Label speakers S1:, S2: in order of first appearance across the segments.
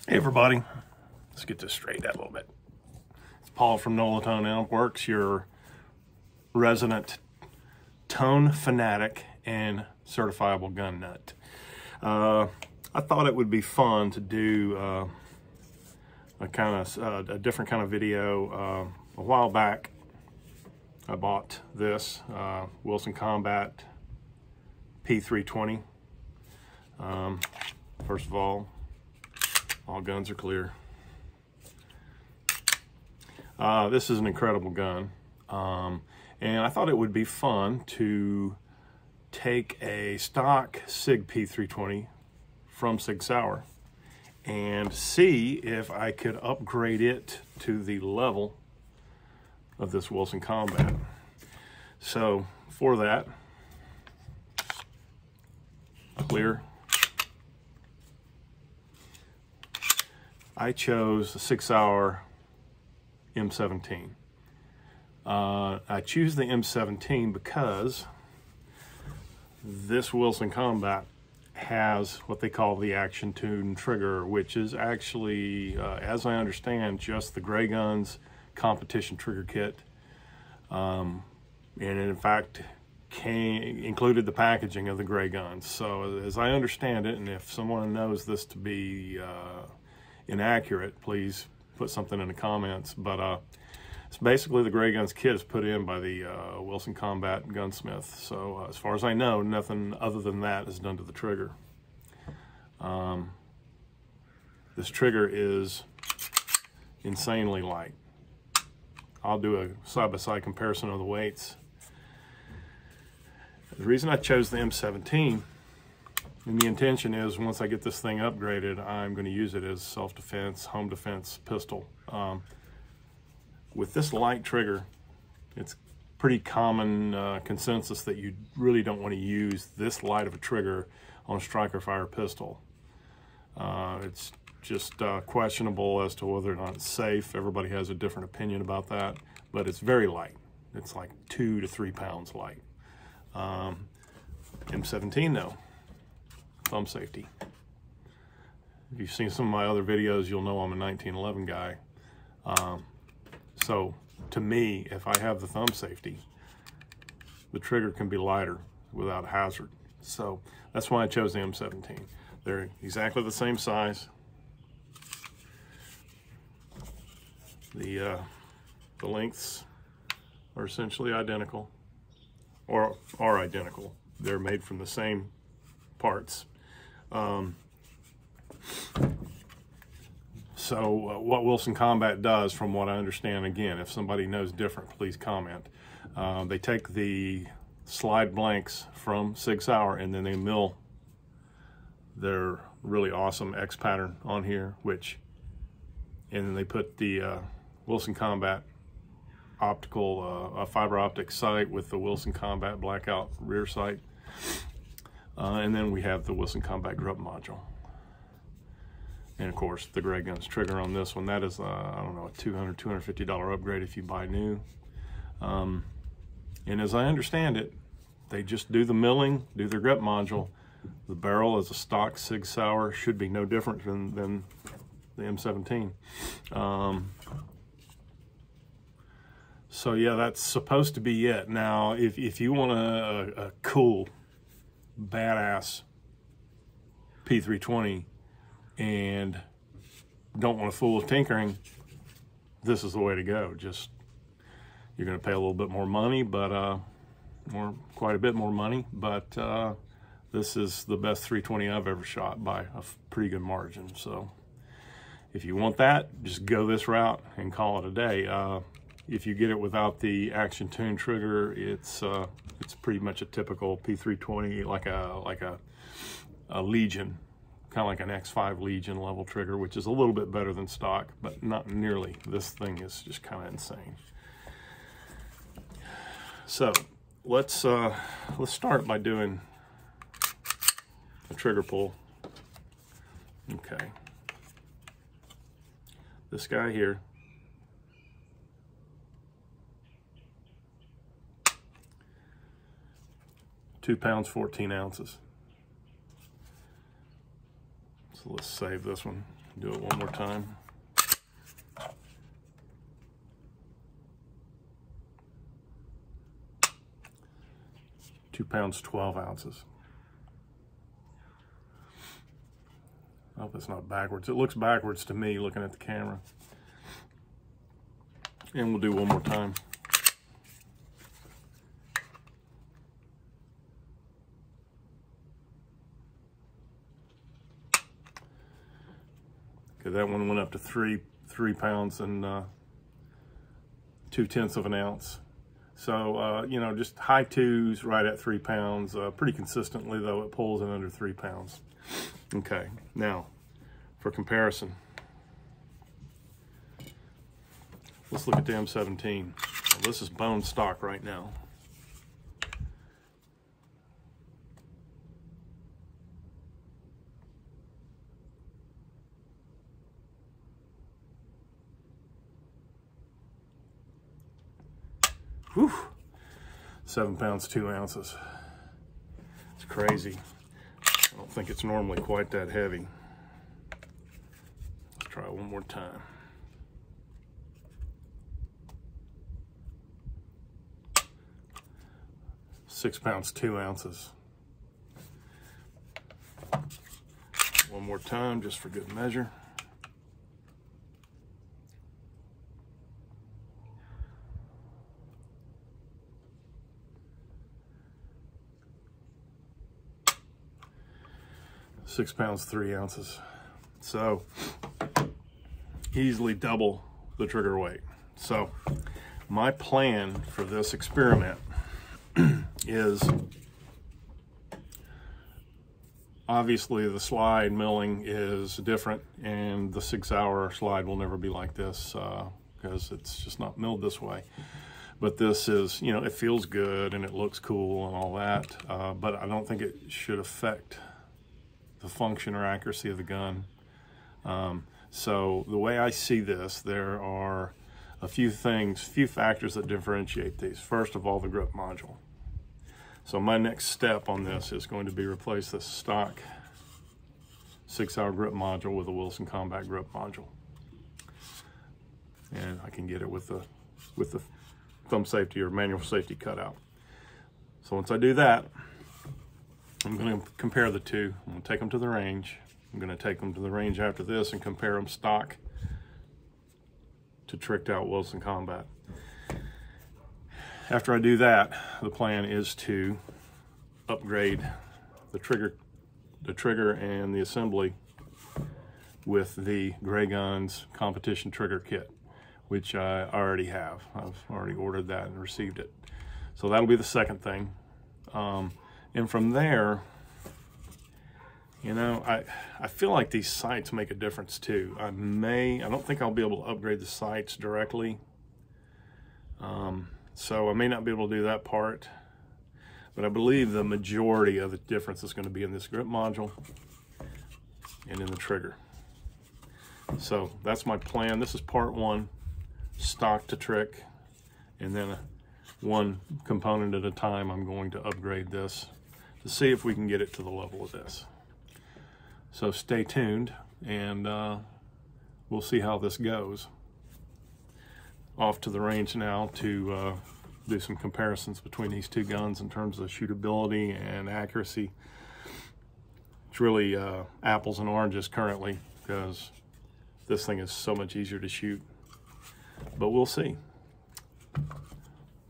S1: Hey everybody, let's get this straightened out a little bit. It's Paul from Nolatone Amp Works, your resident tone fanatic and certifiable gun nut. I thought it would be fun to do a different kind of video. A while back, I bought this Wilson Combat P320. First of all guns are clear. This is an incredible gun, and I thought it would be fun to take a stock Sig P320 from Sig Sauer and see if I could upgrade it to the level of this Wilson Combat. So for that, clear, I chose the Sig Sauer M17. I choose the M17 because this Wilson Combat has what they call the action tune trigger, which is actually, as I understand, just the Gray Guns competition trigger kit. And in fact, included the packaging of the Gray Guns. So as I understand it, and if someone knows this to be inaccurate, please put something in the comments, but it's basically the Gray Guns kit is put in by the Wilson Combat gunsmith. So as far as I know, nothing other than that is done to the trigger. This trigger is insanely light. I'll do a side-by-side comparison of the weights. The reason I chose the M17, and the intention is, once I get this thing upgraded, I'm going to use it as self-defense, home defense pistol. With this light trigger, it's pretty common consensus that you really don't want to use this light of a trigger on a striker fire pistol. It's just questionable as to whether or not it's safe. Everybody has a different opinion about that, but it's very light. It's like 2 to 3 pounds light. M17 though, thumb safety. If you've seen some of my other videos, you'll know I'm a 1911 guy. So to me, if I have the thumb safety, the trigger can be lighter without hazard. So that's why I chose the M17. They're exactly the same size. The lengths are essentially identical, or are identical. They're made from the same parts. So what Wilson Combat does, from what I understand, again, if somebody knows different, please comment. They take the slide blanks from Sig Sauer and then they mill their really awesome X pattern on here, and then they put the Wilson Combat optical fiber optic sight with the Wilson Combat blackout rear sight, and then we have the Wilson Combat grub module, and of course the Gray Guns trigger on this one. That is I don't know, a $250 upgrade if you buy new. And as I understand it, they just do the milling, do their grub module. The barrel is a stock Sig Sauer, should be no different than the M17. So yeah, that's supposed to be it. Now, if you want a cool, badass P320 and don't want to fool with tinkering, this is the way to go. Just, you're going to pay a little bit more money, but quite a bit more money, but this is the best 320 I've ever shot by a pretty good margin. So if you want that, just go this route and call it a day. If you get it without the action tune trigger, it's pretty much a typical P320, like a Legion, kind of like an X5 Legion level trigger, which is a little bit better than stock, but not nearly. This thing is just kind of insane. So let's start by doing a trigger pull. Okay, this guy here, £2 pounds 14 ounces. So let's save this one. Do it one more time. £2 12 ounces. I hope it's not backwards. It looks backwards to me looking at the camera. And we'll do one more time. Okay, that one went up to 3 pounds and 2/10 of an ounce. So, you know, just high twos right at 3 pounds. Pretty consistently, though, it pulls in under 3 pounds. Okay, now, for comparison, let's look at the M17. Well, this is bone stock right now. Whew. 7 pounds 2 ounces. It's crazy. I don't think it's normally quite that heavy. Let's try it one more time. £6 pounds 2 ounces. One more time, just for good measure. £6 pounds 3 ounces. So easily double the trigger weight. So my plan for this experiment is obviously the slide milling is different, and the 6-hour slide will never be like this because it's just not milled this way. But this is, you know, it feels good and it looks cool and all that, but I don't think it should affect the function or accuracy of the gun. So the way I see this, there are a few factors that differentiate these. First of all, the grip module. So my next step on this is going to be replace the stock 6-hour grip module with a Wilson Combat grip module. And I can get it with the thumb safety or manual safety cutout. So once I do that, I'm going to compare the two. I'm going to take them to the range. I'm going to take them to the range after this and compare them stock to tricked out Wilson Combat. After I do that, the plan is to upgrade the trigger and the assembly with the Gray Guns competition trigger kit, which I already have. I've already ordered that and received it. So that'll be the second thing. And from there, you know, I feel like these sights make a difference too. I don't think I'll be able to upgrade the sights directly. So I may not be able to do that part, but I believe the majority of the difference is going to be in this grip module and in the trigger. So that's my plan. This is part one, stock to trick, and then one component at a time I'm going to upgrade this to see if we can get it to the level of this. So stay tuned, and we'll see how this goes. Off to the range now to do some comparisons between these two guns in terms of shootability and accuracy. It's really apples and oranges currently, because this thing is so much easier to shoot. But we'll see.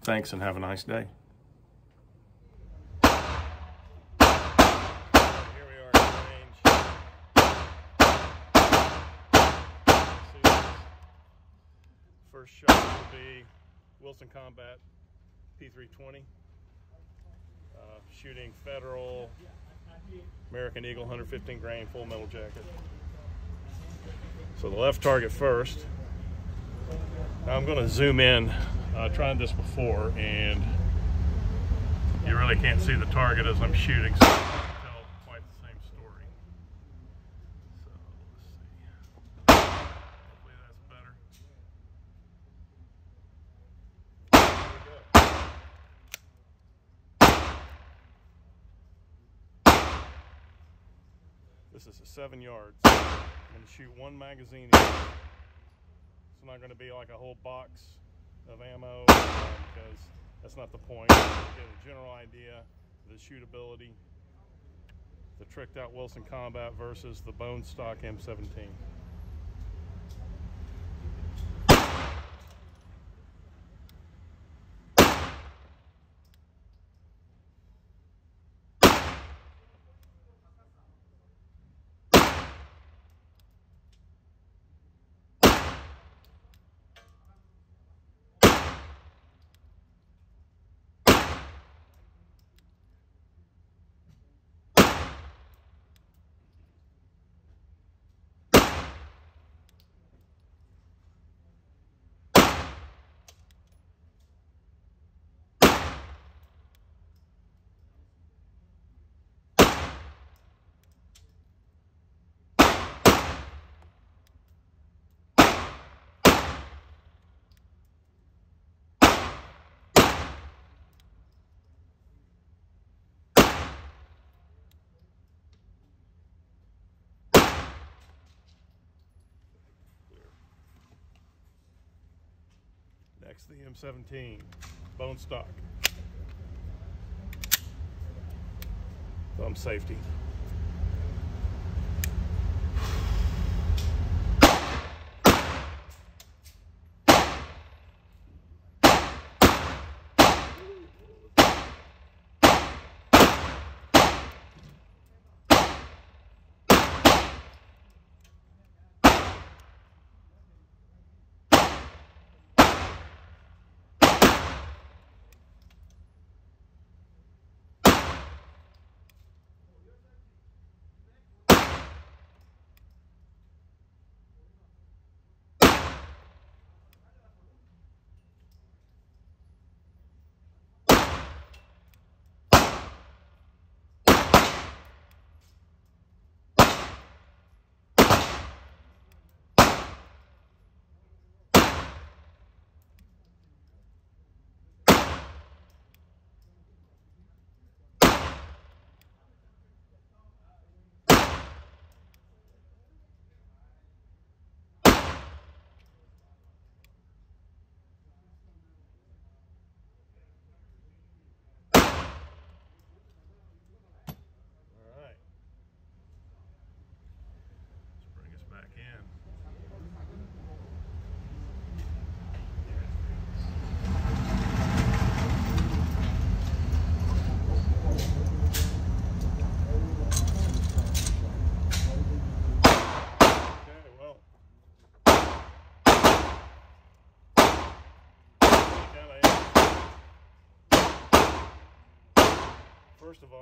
S1: Thanks, and have a nice day. First shot will be Wilson Combat P320, shooting Federal American Eagle 115 grain full metal jacket. So the left target first. Now I'm going to zoom in. I tried this before, and you really can't see the target as I'm shooting, so I can't tell quite the same story. So let's see. Hopefully that's better. This is a 7 yards. going to shoot one magazine in. It's not going to be like a whole box of ammo because that's not the point. You get a general idea of the shootability, the tricked out Wilson Combat versus the bone stock M17. Next, the M17 bone stock. Thumb safety. First of all,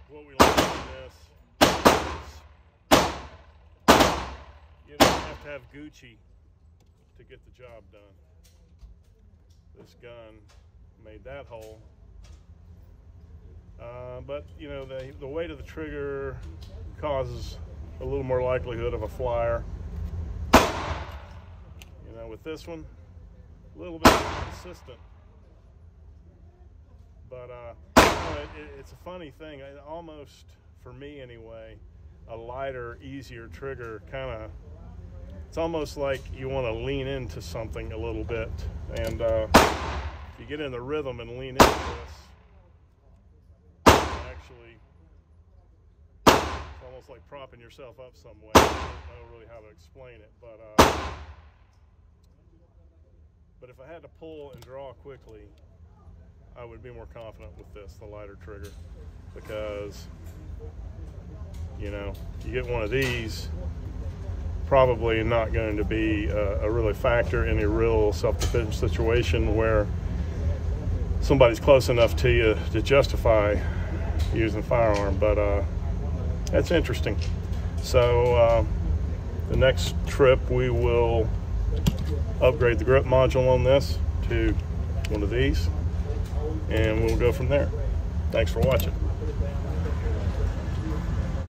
S1: what we learned from this is you don't have to have Gucci to get the job done. This gun made that hole. But you know, the weight of the trigger causes a little more likelihood of a flyer. You know, with this one, a little bit more consistent. But it's a funny thing. Almost, for me anyway, a lighter, easier trigger it's almost like you want to lean into something a little bit. And if you get in the rhythm and lean into this, actually, it's almost like propping yourself up some way. I don't know really how to explain it, but if I had to pull and draw quickly, I would be more confident with this, the lighter trigger, because, you know, you get one of these, probably not going to be a really factor in a real self-defense situation where somebody's close enough to you to justify using a firearm. But that's interesting. So the next trip we will upgrade the grip module on this to one of these, and we'll go from there. Thanks for watching.